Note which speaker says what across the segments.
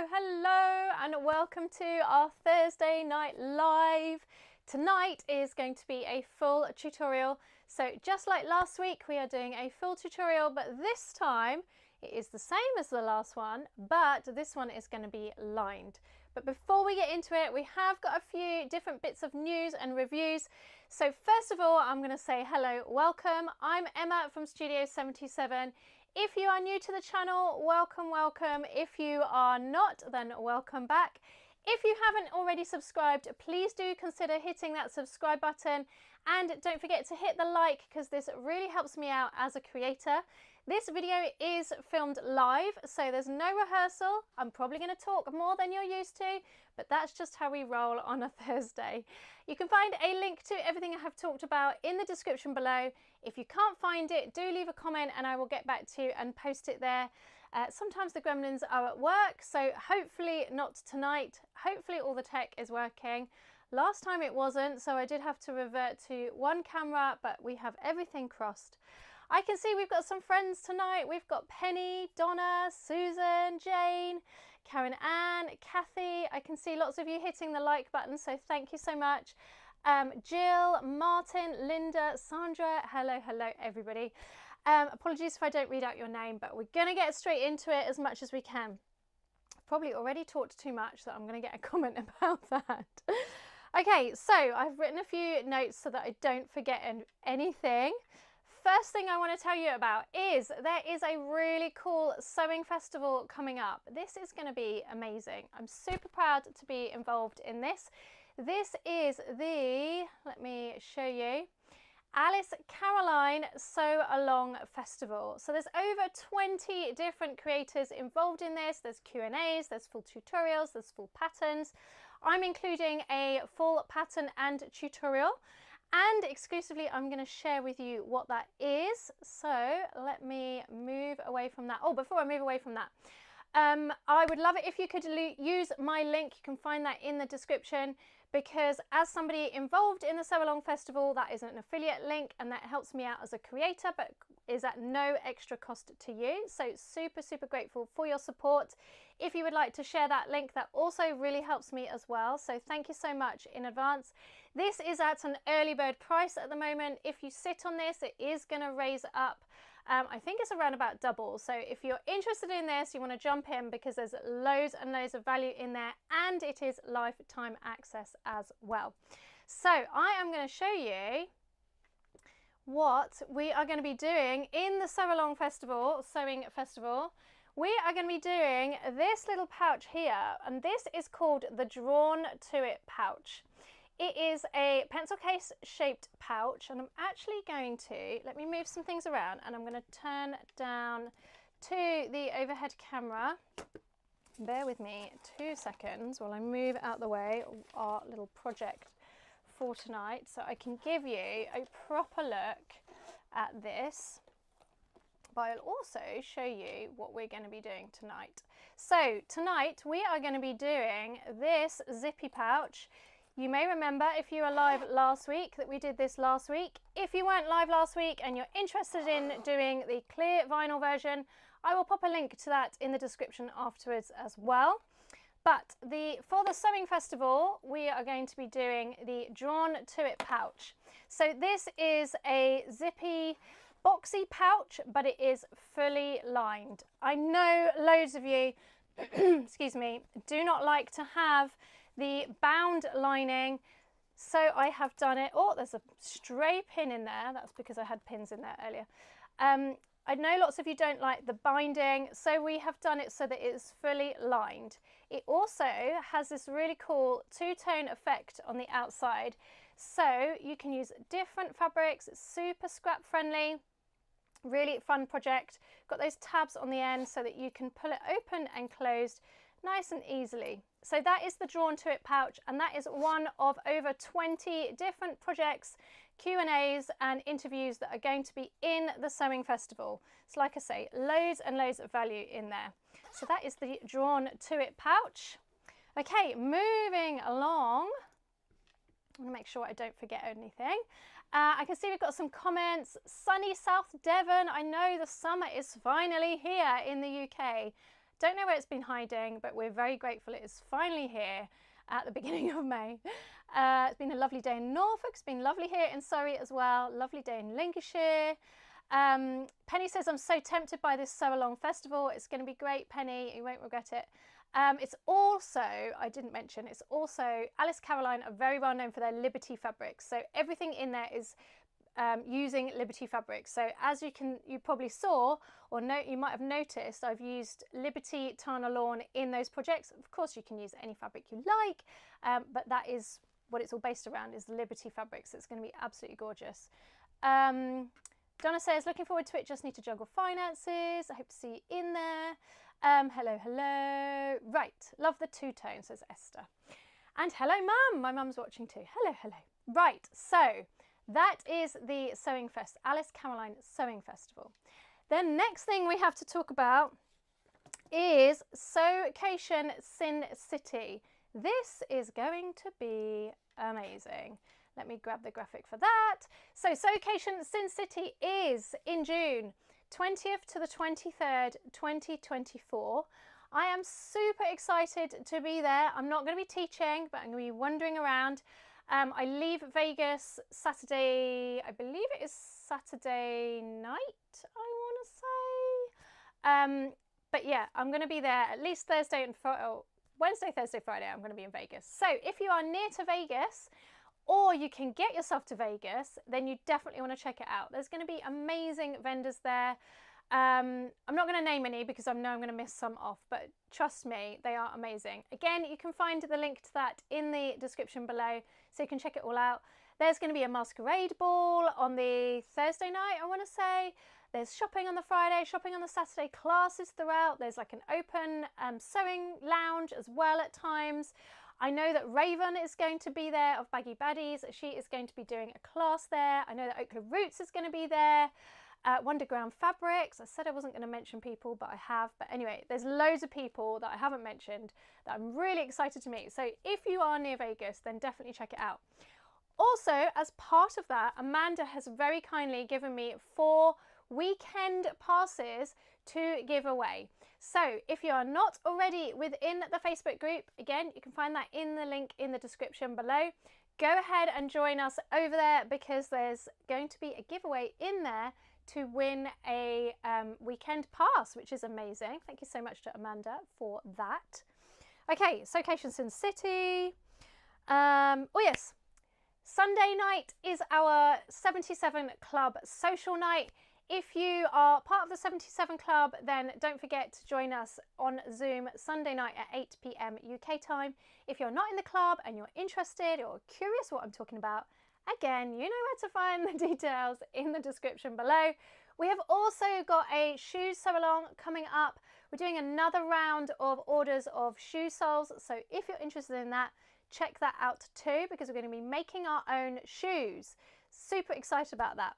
Speaker 1: Hello and welcome to our Thursday night live. Tonight is going to be a full tutorial. So just like last week, we are doing a full tutorial, but this time it is the same as the last one, but this one is going to be lined. But before we get into it, we have got a few different bits of news and reviews. So first of all, I'm going to say hello, welcome. I'm Emma from Studio 77. If you are new to the channel, welcome, welcome. If you are not, then welcome back. If you haven't already subscribed, please do consider hitting that subscribe button, and don't forget to hit the like because this really helps me out as a creator. This video is filmed live, so there's no rehearsal. I'm probably going to talk more than you're used to, but that's just how we roll on a Thursday. You can find a link to everything I have talked about in the description below. If you can't find it, do leave a comment and I will get back to you and post it there. Sometimes the gremlins are at work, so hopefully not tonight. Hopefully all the tech is working. Last time it wasn't, so I did have to revert to one camera, but we have everything crossed. I can see we've got some friends tonight. We've got Penny, Donna, Susan, Jane, Karen Ann, Kathy. I can see lots of you hitting the like button, so thank you so much. Jill, Martin, Linda, Sandra, hello everybody. Apologies if I don't read out your name, but we're going to get straight into it as much as we can. I've probably already talked too much, so I'm going to get a comment about that. Okay, so I've written a few notes so that I don't forget anything. First thing I want to tell you about is there is a really cool sewing festival coming up. This is going to be amazing. I'm super proud to be involved in this. This is the, let me show you, Alice Caroline Sew Along Festival. So there's over 20 different creators involved in this. There's Q&As, there's full tutorials, there's full patterns. I'm including a full pattern and tutorial, and exclusively I'm going to share with you what that is. So let me move away from that. Oh, before I move away from that, I would love it if you could use my link. You can find that in the description, because as somebody involved in the Sew Along Festival, that is an affiliate link and that helps me out as a creator, but is at no extra cost to you. So super grateful for your support. If you would like to share that link, that also really helps me as well. So thank you so much in advance. This is at an early bird price at the moment. If you sit on this, it is going to raise up. I think it's around about double. So if you're interested in this, you want to jump in, because there's loads and loads of value in there, and it is lifetime access as well. So I am going to show you what we are going to be doing in the Sew Along Festival, Sewing Festival. We are going to be doing this little pouch here, and this is called the Drawn to It pouch. It is a pencil case shaped pouch, and I'm actually going to, let me move some things around, and I'm going to turn down to the overhead camera. Bear with me 2 seconds while I move out the way our little project for tonight, so I can give you a proper look at this. But I'll also show you what we're going to be doing tonight. So tonight we are going to be doing this zippy pouch. You may remember, if you were live last week, that we did this last week. If you weren't live last week and you're interested in doing the clear vinyl version, I will pop a link to that in the description afterwards as well. But for the sewing festival, we are going to be doing the Drawn to It pouch. So this is a zippy, boxy pouch, but it is fully lined. I know loads of you, excuse me, do not like to have the bound lining, so I have done it. Oh, there's a stray pin in there. That's because I had pins in there earlier. I know lots of you don't like the binding, so we have done it so that it's fully lined. It also has this really cool two-tone effect on the outside, so you can use different fabrics. It's super scrap friendly. Really fun project. Got those tabs on the end so that you can pull it open and closed nice and easily. So that is the Drawn to It pouch, and that is one of over 20 different projects, Q&As and interviews that are going to be in the sewing festival. So like I say, loads and loads of value in there. So that is the Drawn to It pouch. Okay, moving along. I want to make sure I don't forget anything. I can see we've got some comments. Sunny South Devon. I know the summer is finally here in the UK. Don't know where it's been hiding, but we're very grateful it is finally here at the beginning of May. It's been a lovely day in Norfolk. It's been lovely here in Surrey as well. Lovely day in Lincolnshire. Penny says, I'm so tempted by this Sew Along Festival. It's going to be great, Penny. You won't regret it. It's also, I didn't mention, it's also, Alice Caroline are very well known for their Liberty fabrics. So everything in there is using Liberty fabrics. So as you probably saw or you might have noticed, I've used Liberty Tana Lawn in those projects. Of course, you can use any fabric you like, but that is what it's all based around, is Liberty fabrics. It's going to be absolutely gorgeous. Donna says, looking forward to it, just need to juggle finances. I hope to see you in there. Hello, hello. Right, love the two-tone, says Esther. And hello, Mum. My mum's watching too. Hello, hello. Right, so that is the Sewing Fest, Alice Caroline Sewing Festival. Then next thing we have to talk about is Sewcation Sin City. This is going to be amazing. Let me grab the graphic for that. So Sewcation Sin City is in June 20th to the 23rd, 2024. I am super excited to be there. I'm not going to be teaching, but I'm going to be wandering around. I leave Vegas Saturday, I believe it is Saturday night, I want to say. But yeah, I'm going to be there at least Thursday and Wednesday, Thursday, Friday, I'm going to be in Vegas. So if you are near to Vegas, or you can get yourself to Vegas, then you definitely want to check it out. There's going to be amazing vendors there. I'm not going to name any because I know I'm going to miss some off, but trust me, they are amazing. Again, you can find the link to that in the description below, so you can check it all out. There's going to be a masquerade ball on the Thursday night, I want to say. There's shopping on the Friday, shopping on the Saturday, classes throughout. There's like an open sewing lounge as well at times. I know that Raven is going to be there of Baggy Baddies. She is going to be doing a class there. I know that Oak Cliff Roots is going to be there. Wonderground Fabrics. I said I wasn't going to mention people, but I have. But anyway, there's loads of people that I haven't mentioned that I'm really excited to meet. So if you are near Vegas, then definitely check it out. Also, as part of that, Amanda has very kindly given me 4 weekend passes to give away. So if you are not already within the Facebook group, again, you can find that in the link in the description below. Go ahead and join us over there because there's going to be a giveaway in there to win a weekend pass, which is amazing. Thank you so much to Amanda for that. Okay, Sewcation Sin City. Oh yes, Sunday night is our 77 Club social night. If you are part of the 77 Club, then don't forget to join us on Zoom Sunday night at 8 p.m. UK time. If you're not in the club and you're interested or curious what I'm talking about, again, you know where to find the details in the description below. We have also got a shoe sew along coming up. We're doing another round of orders of shoe soles. So if you're interested in that, check that out too, because we're going to be making our own shoes. Super excited about that.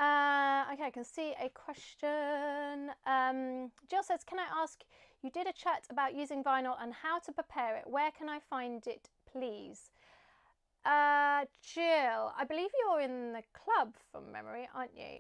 Speaker 1: Okay, I can see a question. Jill says, can I ask, you did a chat about using vinyl and how to prepare it. Where can I find it, please? Jill, I believe you're in the club from memory, aren't you?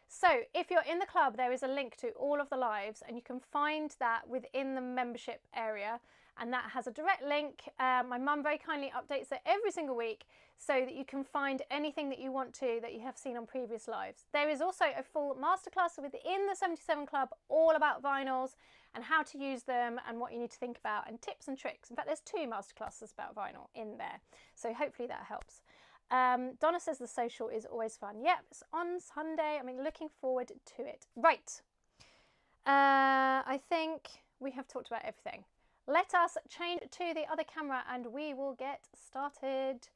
Speaker 1: So if you're in the club, there is a link to all of the lives and you can find that within the membership area, and that has a direct link. My mum very kindly updates it every single week so that you can find anything that you want to that you have seen on previous lives. There is also a full masterclass within the 77 Club all about vinyls and how to use them and what you need to think about and tips and tricks. In fact, there's 2 masterclasses about vinyl in there, so hopefully that helps. Donna says the social is always fun. Yep, it's on Sunday. I mean, looking forward to it. Right, I think we have talked about everything. Let us change to the other camera and we will get started.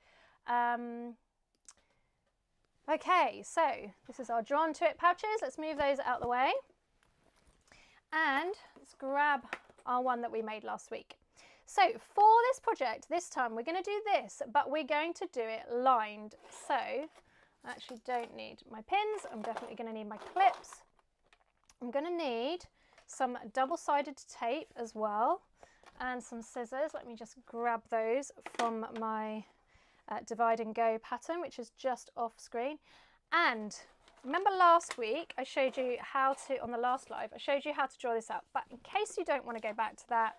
Speaker 1: Okay, so this is our Drawn to It pouches. Let's move those out of the way. And let's grab our one that we made last week. So for this project, this time we're going to do this, but we're going to do it lined. So I actually don't need my pins. I'm definitely going to need my clips. I'm going to need some double-sided tape as well and some scissors. Let me just grab those from my divide and go pattern, which is just off screen. And remember last week I showed you how to, on the last live, I showed you how to draw this out, but in case you don't want to go back to that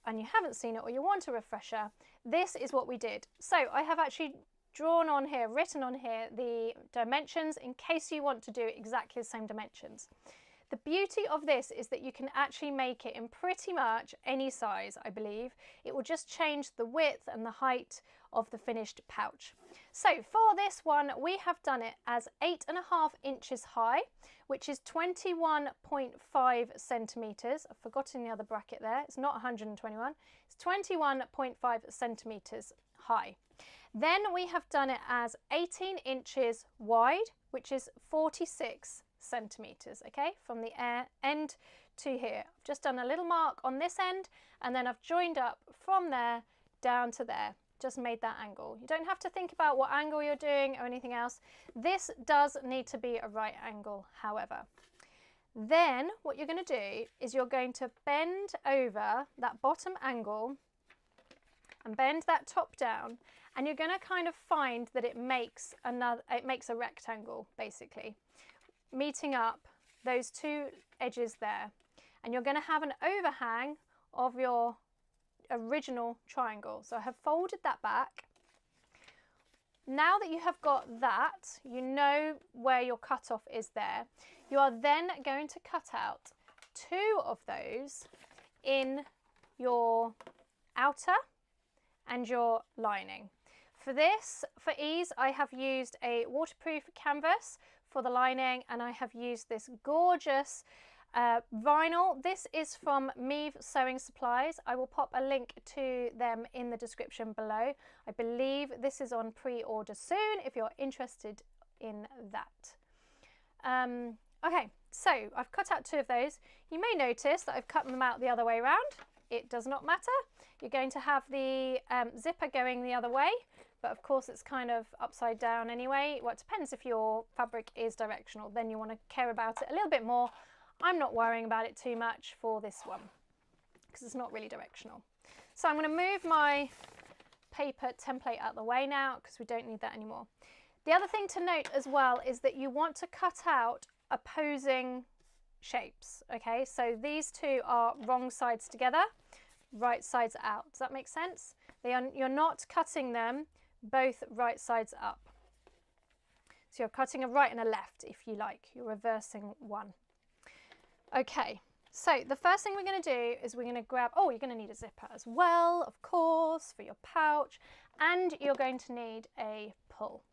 Speaker 1: and you haven't seen it or you want a refresher, this is what we did. So I have actually drawn on here, written on here the dimensions in case you want to do exactly the same dimensions. The beauty of this is that you can actually make it in pretty much any size, I believe. It will just change the width and the height of the finished pouch. So for this one, we have done it as 8.5 inches high, which is 21.5 centimetres. I've forgotten the other bracket there. It's not 121. It's 21.5 centimetres high. Then we have done it as 18 inches wide, which is 46 centimetres, okay, from the end to here. I've just done a little mark on this end and then I've joined up from there down to there, just made that angle. You don't have to think about what angle you're doing or anything else. This does need to be a right angle, however. Then what you're going to do is you're going to bend over that bottom angle and bend that top down, and you're going to kind of find that it makes a rectangle basically, meeting up those two edges there, and you're going to have an overhang of your original triangle. So I have folded that back. Now that you have got that, you know where your cutoff is there. You are then going to cut out two of those in your outer and your lining. For this, for ease, I have used a waterproof canvas for the lining, and I have used this gorgeous vinyl. This is from Meave Sewing Supplies. I will pop a link to them in the description below. I believe this is on pre-order soon if you're interested in that. Okay, so I've cut out two of those. You may notice that I've cut them out the other way around. It does not matter. You're going to have the zipper going the other way, but of course it's kind of upside down anyway. Well, it depends if your fabric is directional, then you want to care about it a little bit more. I'm not worrying about it too much for this one because it's not really directional. So I'm going to move my paper template out the way now because we don't need that anymore. The other thing to note as well is that you want to cut out opposing shapes. Okay, so these two are wrong sides together, right sides out. Does that make sense? You're not cutting them both right sides up. So you're cutting a right and a left, if you like. You're reversing one. Okay, so the first thing we're going to do is we're going to grab, oh, you're going to need a zipper as well, of course, for your pouch, and you're going to need a pull.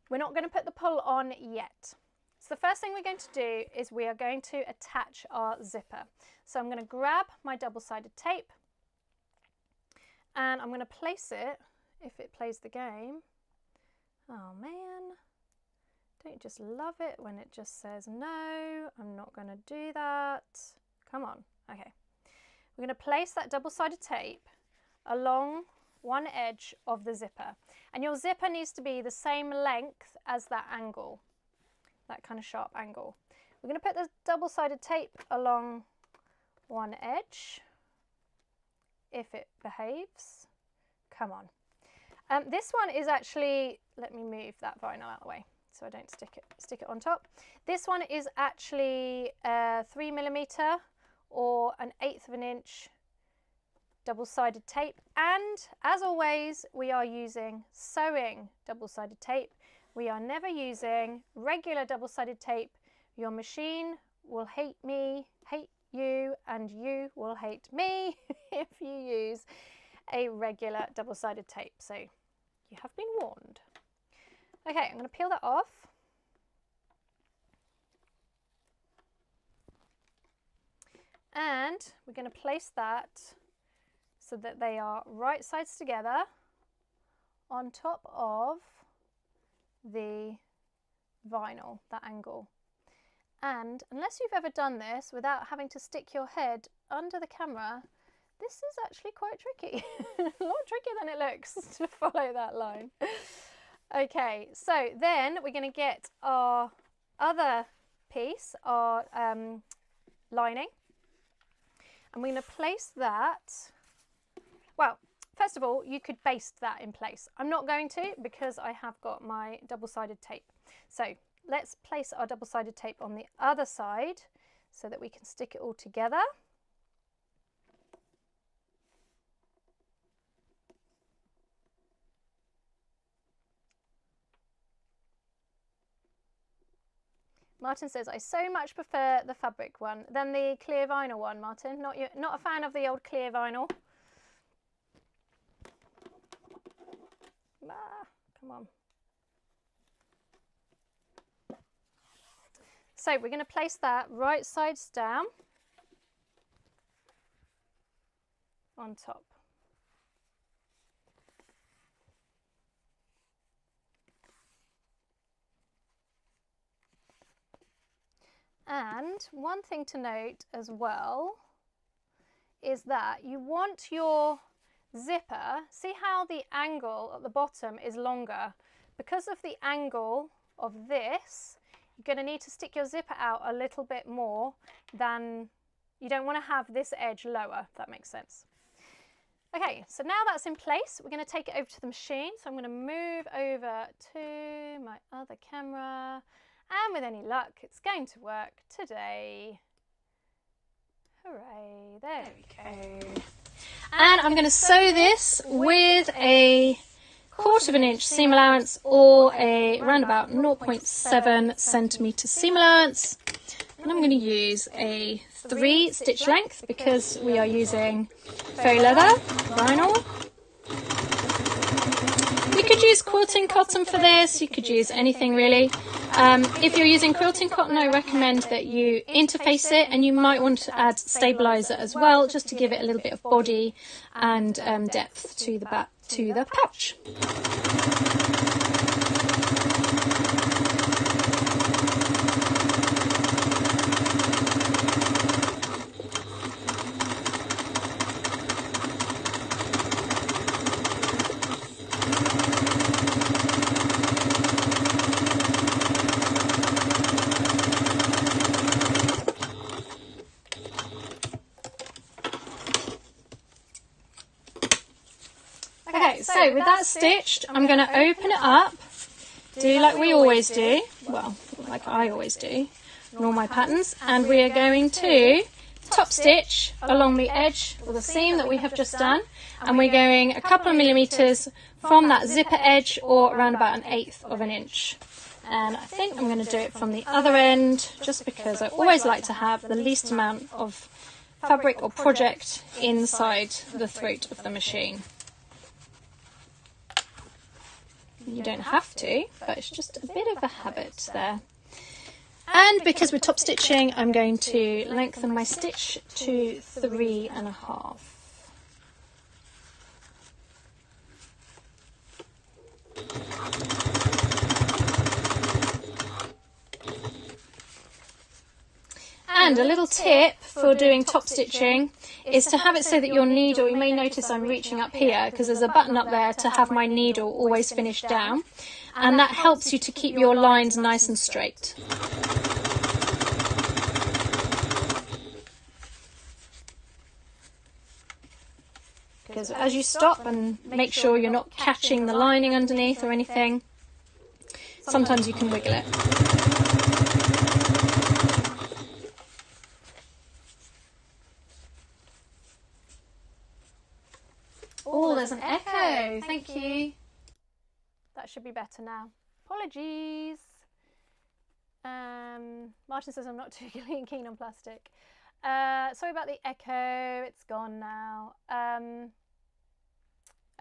Speaker 1: We're not going to put the pull on yet. So the first thing we're going to do is we are going to attach our zipper. So I'm going to grab my double-sided tape and I'm going to place it, if it plays the game. Oh man, don't you just love it when it just says no, I'm not going to do that. Come on. Okay, we're going to place that double-sided tape along one edge of the zipper, and your zipper needs to be the same length as that angle, that kind of sharp angle. We're going to put the double-sided tape along one edge, if it behaves. Come on. This one is actually, let me move that vinyl out of the way so I don't stick it on top. This one is actually 3mm or 1/8 of an inch double-sided tape, and as always we are using sewing double-sided tape. We are never using regular double-sided tape. Your machine will hate you, and you will hate me if you use a regular double-sided tape. So you have been warned. Okay, I'm going to peel that off. And we're going to place that so that they are right sides together on top of the vinyl, that angle. And unless you've ever done this without having to stick your head under the camera, this is actually quite tricky. A lot trickier than it looks to follow that line. Okay, so then we're going to get our other piece, our lining. I'm going to place that. Well, first of all, you could baste that in place. I'm not going to because I have got my double-sided tape. So let's place our double-sided tape on the other side so that we can stick it all together. Martin says, I so much prefer the fabric one than the clear vinyl one, Martin. Not a fan of the old clear vinyl. Ah, come on. So we're going to place that right sides down on top. And one thing to note as well is that you want your zipper, see how the angle at the bottom is longer? Because of the angle of this, you're going to need to stick your zipper out a little bit more than, you don't want to have this edge lower, if that makes sense. Okay, so now that's in place, we're going to take it over to the machine. So I'm going to move over to my other camera. And with any luck, it's going to work today. Hooray, there we go. And I'm going to sew this with a 1/4 inch seam allowance or a around about 0.7 centimetre seam allowance. And I'm going to use a 3 stitch length because we are using faux leather, vinyl. You could use quilting cotton for this, you could use anything really. If you're using quilting cotton, I recommend that you interface it, and you might want to add stabiliser as well, just to give it a little bit of body and depth to the pouch. Okay, so with that stitched, I'm going to open it up, do like we always do, well, like I always do, in all my patterns, and we are going to top stitch along the edge or the seam that we have just done, and we're going a couple of millimetres from that zipper edge, or around about 1/8 of an inch. And I think I'm going to do it from the other end, just because I always like to have the least amount of fabric or project inside the throat of the machine. You don't have to, but it's just a bit of a habit there. And because we're top stitching, I'm going to lengthen my stitch to 3.5. And a little tip for doing top stitching is to have it so that your needle, you may notice I'm reaching up here because there's a button up there to have my needle always finished down, and that helps you to keep your lines nice and straight. Because as you stop and make sure you're not catching the lining underneath or anything, sometimes you can wiggle it. Oh, there's an echo. Thank you. That should be better now. Apologies. Martin says I'm not too keen on plastic. Sorry about the echo. It's gone now.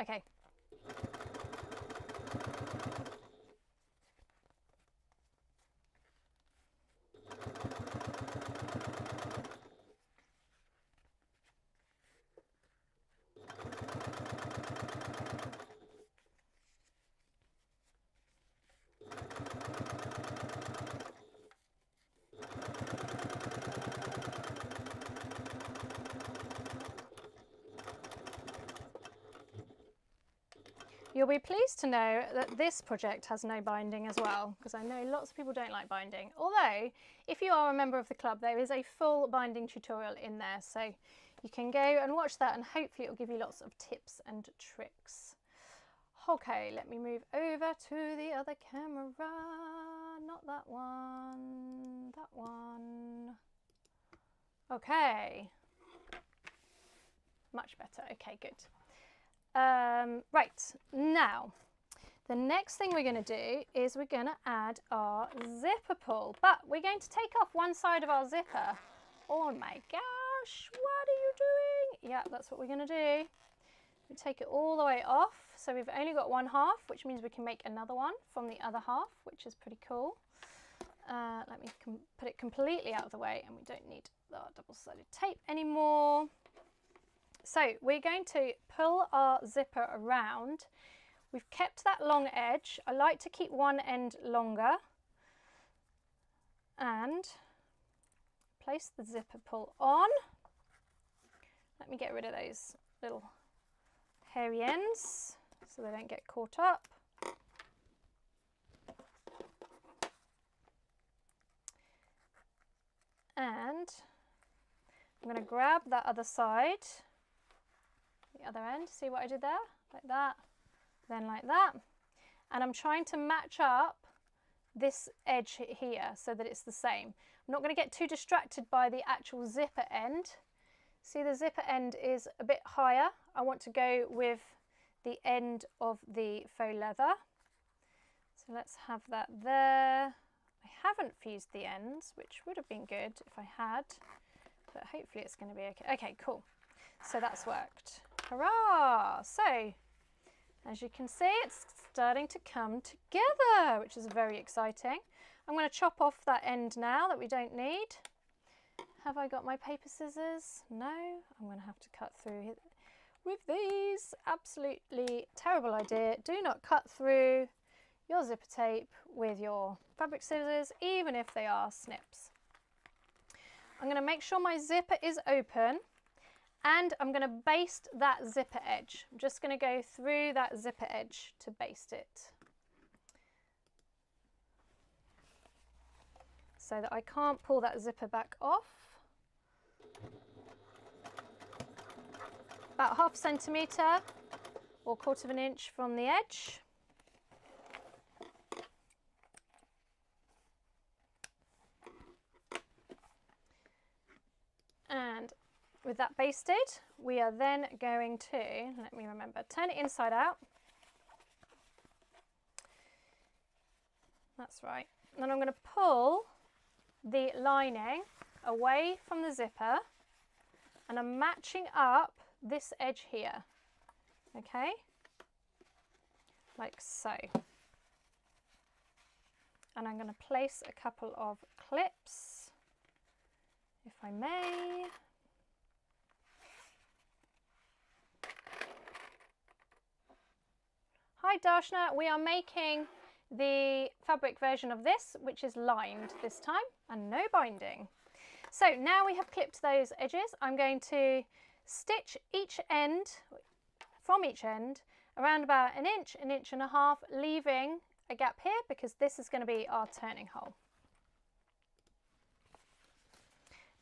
Speaker 1: Okay. You'll be pleased to know that this project has no binding as well, because I know lots of people don't like binding. Although, if you are a member of the club, there is a full binding tutorial in there, so you can go and watch that, and hopefully it will give you lots of tips and tricks. Okay, let me move over to the other camera. Not that one, that one. Okay, much better. Okay, good. Right, now the next thing we're going to do is we're going to add our zipper pull, but we're going to take off one side of our zipper. Oh my gosh, what are you doing? Yeah, that's what we're going to do. We take it all the way off, so we've only got one half, which means we can make another one from the other half, which is pretty cool. Let me put it completely out of the way, and we don't need our double-sided tape anymore. So we're going to pull our zipper around. We've kept that long edge. I like to keep one end longer, and place the zipper pull on. Let me get rid of those little hairy ends so they don't get caught up. And I'm going to grab that other side, the other end. See what I did there? Like that, then like that. And I'm trying to match up this edge here so that it's the same. I'm not going to get too distracted by the actual zipper end. See, the zipper end is a bit higher. I want to go with the end of the faux leather. So let's have that there. I haven't fused the ends, which would have been good if I had, but hopefully it's going to be okay. Okay, cool. So that's worked. Hurrah! So, as you can see, it's starting to come together, which is very exciting. I'm going to chop off that end now that we don't need. Have I got my paper scissors? No, I'm going to have to cut through with these. Absolutely terrible idea. Do not cut through your zipper tape with your fabric scissors, even if they are snips. I'm going to make sure my zipper is open, and I'm going to baste that zipper edge. I'm just going to go through that zipper edge to baste it, so that I can't pull that zipper back off. About 1/2 centimetre or 1/4 inch from the edge. And with that basted, we are then going to, let me remember, turn it inside out. That's right. And then I'm going to pull the lining away from the zipper, and I'm matching up this edge here, okay, like so. And I'm going to place a couple of clips, if I may. Hi Darshna, we are making the fabric version of this, which is lined this time and no binding. So now we have clipped those edges, I'm going to stitch each end, from each end, around about 1 inch, 1.5 inches, leaving a gap here because this is going to be our turning hole.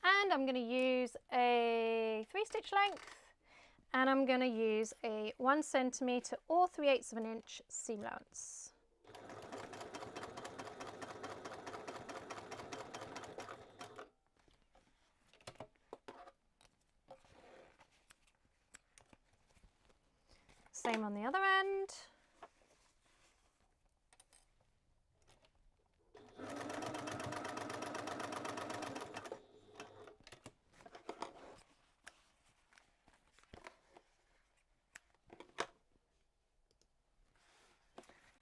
Speaker 1: And I'm going to use a 3-stitch length, and I'm going to use a 1 centimetre or 3/8 of an inch seam allowance. Same on the other end.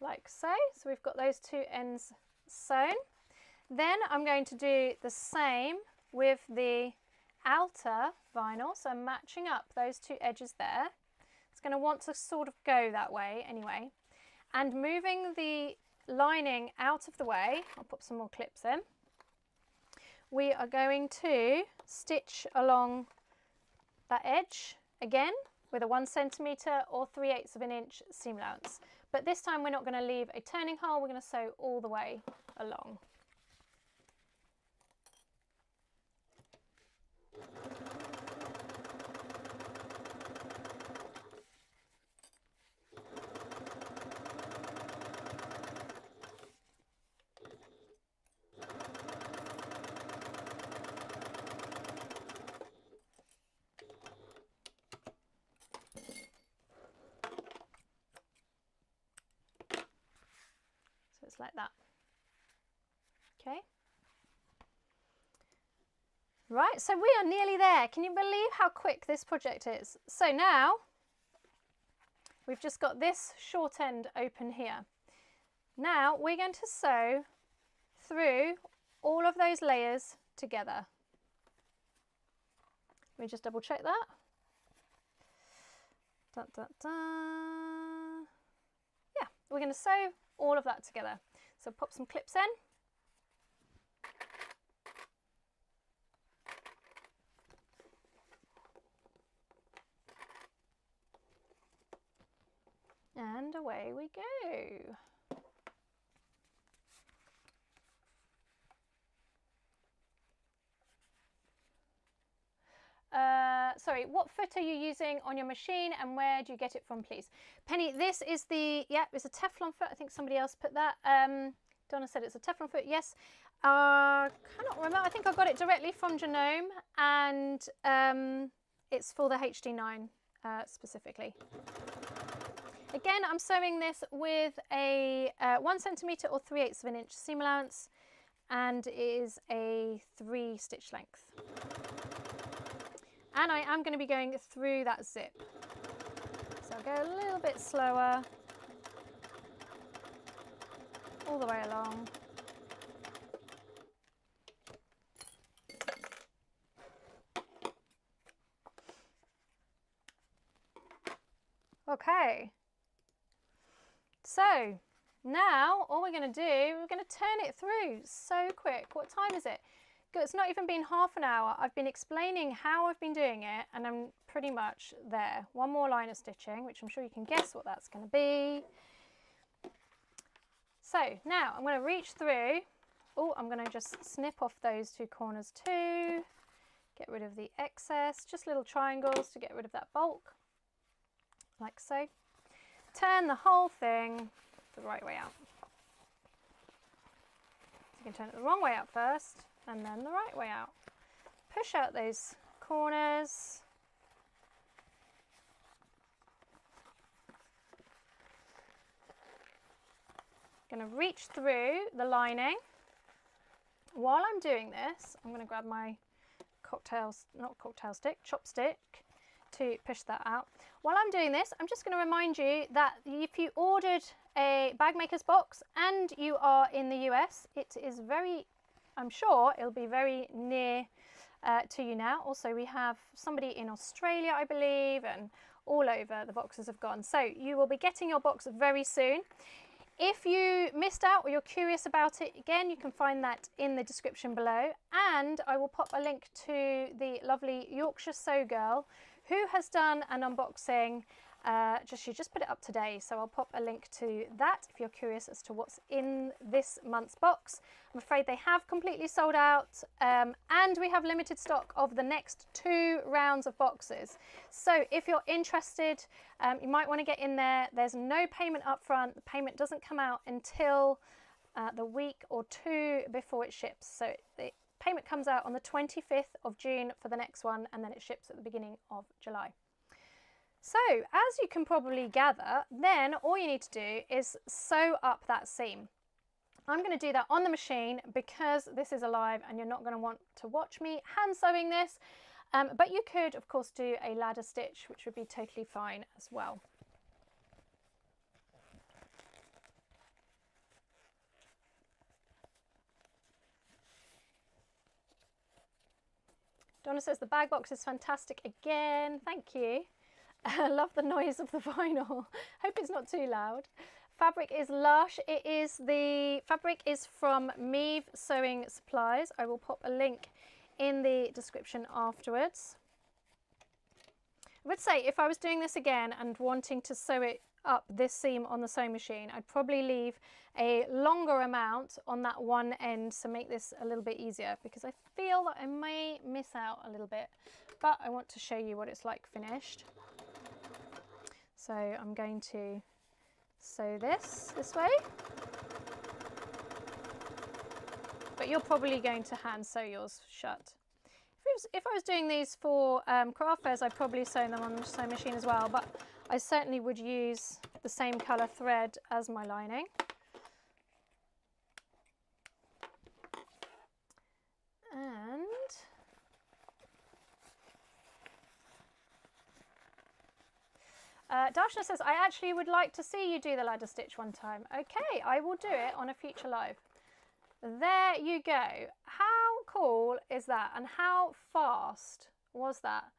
Speaker 1: Like so. So we've got those 2 ends sewn. Then I'm going to do the same with the outer vinyl. So I'm matching up those 2 edges there. It's going to want to sort of go that way anyway. And moving the lining out of the way, I'll put some more clips in. We are going to stitch along that edge again with a 1 centimetre or 3/8 of an inch seam allowance. But this time we're not going to leave a turning hole, we're going to sew all the way along. like that. Okay. Right, so we are nearly there. Can you believe how quick this project is? So now we've just got this short end open here. Now we're going to sew through all of those layers together. Let me just double check that. Da, da, da. Yeah, we're going to sew all of that together. So pop some clips in. And away we go. Sorry, what foot are you using on your machine and where do you get it from, please? Penny, this is the, yeah, it's a Teflon foot. I think somebody else put that. Donna said it's a Teflon foot, yes. Cannot remember. I think I got it directly from Genome, and it's for the HD9 specifically. Again, I'm sewing this with a 1 centimetre or 3/8 of an inch seam allowance, and it is a 3 stitch length. And I am going to be going through that zip. So I'll go a little bit slower, all the way along. Okay. So now all we're going to do, we're going to turn it through so quick. What time is it? It's not even been half an hour. I've been explaining how I've been doing it and I'm pretty much there. One more line of stitching, which I'm sure you can guess what that's going to be. So now I'm going to reach through. Oh, I'm going to just snip off those 2 corners too. Get rid of the excess, just little triangles to get rid of that bulk, like so. Turn the whole thing the right way out. You can turn it the wrong way out first, and then the right way out. Push out those corners. Going to reach through the lining. While I'm doing this, I'm going to grab my chopstick to push that out. While I'm doing this, I'm just going to remind you that if you ordered a bag maker's box and you are in the US, it is very, I'm sure it'll be very near to you now. Also, we have somebody in Australia, I believe, and all over the boxes have gone. So you will be getting your box very soon. If you missed out or you're curious about it, again, you can find that in the description below. And I will pop a link to the lovely Yorkshire Sew Girl who has done an unboxing. She just put it up today, so I'll pop a link to that if you're curious as to what's in this month's box. I'm afraid they have completely sold out, and we have limited stock of the next 2 rounds of boxes. So if you're interested, you might want to get in there. There's no payment up front. The payment doesn't come out until the week or 2 before it ships. So the payment comes out on the 25th of June for the next one, and then it ships at the beginning of July. So as you can probably gather, then all you need to do is sew up that seam. I'm going to do that on the machine because this is alive and you're not going to want to watch me hand sewing this, but you could of course do a ladder stitch, which would be totally fine as well. Donna says the bag box is fantastic again. Thank you. I love the noise of the vinyl. Hope it's not too loud. Fabric is lush. The fabric is from Meave Sewing Supplies. I will pop a link in the description afterwards. I would say if I was doing this again and wanting to sew it up, this seam on the sewing machine, I'd probably leave a longer amount on that one end to make this a little bit easier, because I feel that I may miss out a little bit, but I want to show you what it's like finished. So I'm going to sew this way, but you're probably going to hand sew yours shut. If I was doing these for craft fairs, I'd probably sew them on the sewing machine as well, but I certainly would use the same colour thread as my lining. And Darshana says, I actually would like to see you do the ladder stitch one time. Okay, I will do it on a future live. There you go. How cool is that? And how fast was that?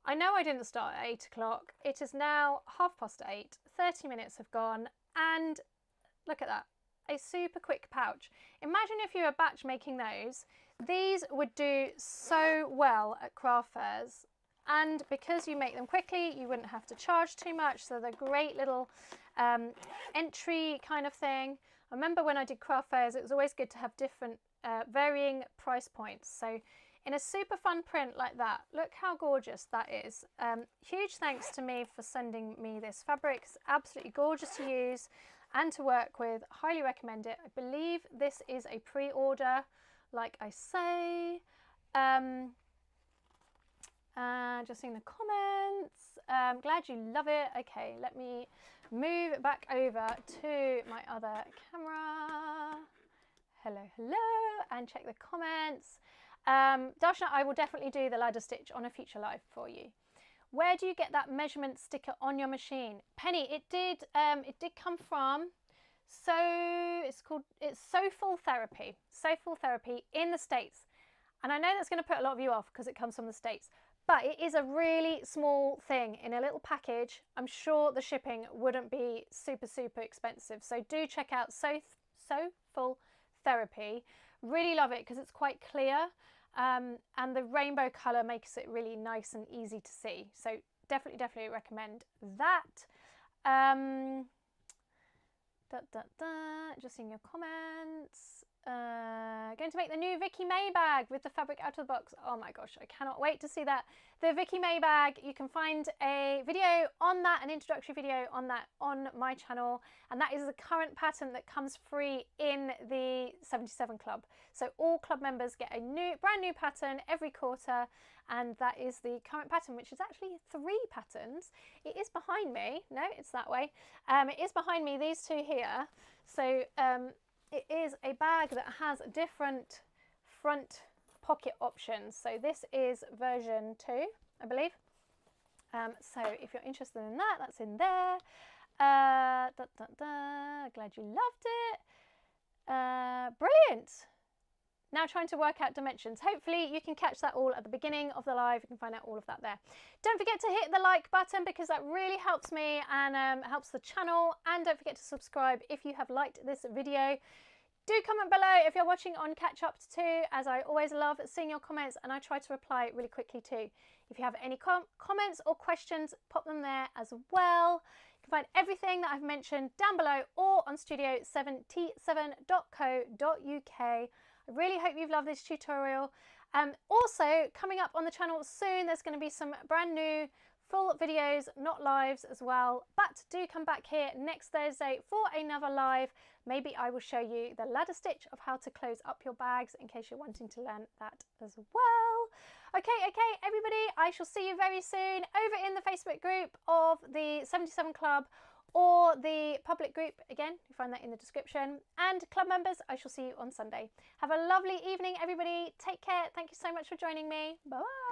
Speaker 1: I know I didn't start at 8 o'clock. It is now 8:30. 30 minutes have gone. And look at that. A super quick pouch. Imagine if you were batch making those. These would do so well at craft fairs. And because you make them quickly, you wouldn't have to charge too much. So they're great little entry kind of thing. I remember when I did craft fairs, it was always good to have different varying price points. So in a super fun print like that, look how gorgeous that is. Huge thanks to me for sending me this fabric. It's absolutely gorgeous to use and to work with. Highly recommend it. I believe this is a pre-order, like I say. Just seeing the comments. Glad you love it. Okay, let me move back over to my other camera. Hello, hello, and check the comments. Darshana, I will definitely do the ladder stitch on a future live for you. Where do you get that measurement sticker on your machine? Penny, it did come from it's Sewful Therapy. Sewful Therapy in the States. And I know that's going to put a lot of you off because it comes from the States. But it is a really small thing in a little package. I'm sure the shipping wouldn't be super, super expensive. So do check out Sewful Therapy. Really love it because it's quite clear. And the rainbow colour makes it really nice and easy to see. So definitely recommend that. Just seeing your comments. Going to make the new Vicky May bag with the fabric out of the box. Oh my gosh, I cannot wait to see that. The Vicky May bag, you can find a video on that, an introductory video on that on my channel, and that is the current pattern that comes free in the 77 Club. So all club members get a brand new pattern every quarter, and that is the current pattern, which is actually 3 patterns. It is behind me. No, it's that way. It is behind me, these 2 here. So it is a bag that has different front pocket options. So this is version 2, I believe. So if you're interested in that, that's in there. Glad you loved it. Brilliant. Now trying to work out dimensions. Hopefully you can catch that all at the beginning of the live. You can find out all of that there. Don't forget to hit the like button because that really helps me and helps the channel. And don't forget to subscribe if you have liked this video. Do comment below if you're watching on Catch Up too, as I always love seeing your comments and I try to reply really quickly too. If you have any comments or questions, pop them there as well. You can find everything that I've mentioned down below or on studio77.co.uk. I really hope you've loved this tutorial. Also, coming up on the channel soon, there's going to be some brand new full videos, not lives as well. But do come back here next Thursday for another live. Maybe I will show you the ladder stitch of how to close up your bags in case you're wanting to learn that as well. Okay, everybody, I shall see you very soon over in the Facebook group of the 77 Club or the public group. Again, you find that in the description. And club members, I shall see you on Sunday. Have a lovely evening, everybody. Take care. Thank you so much for joining me. Bye.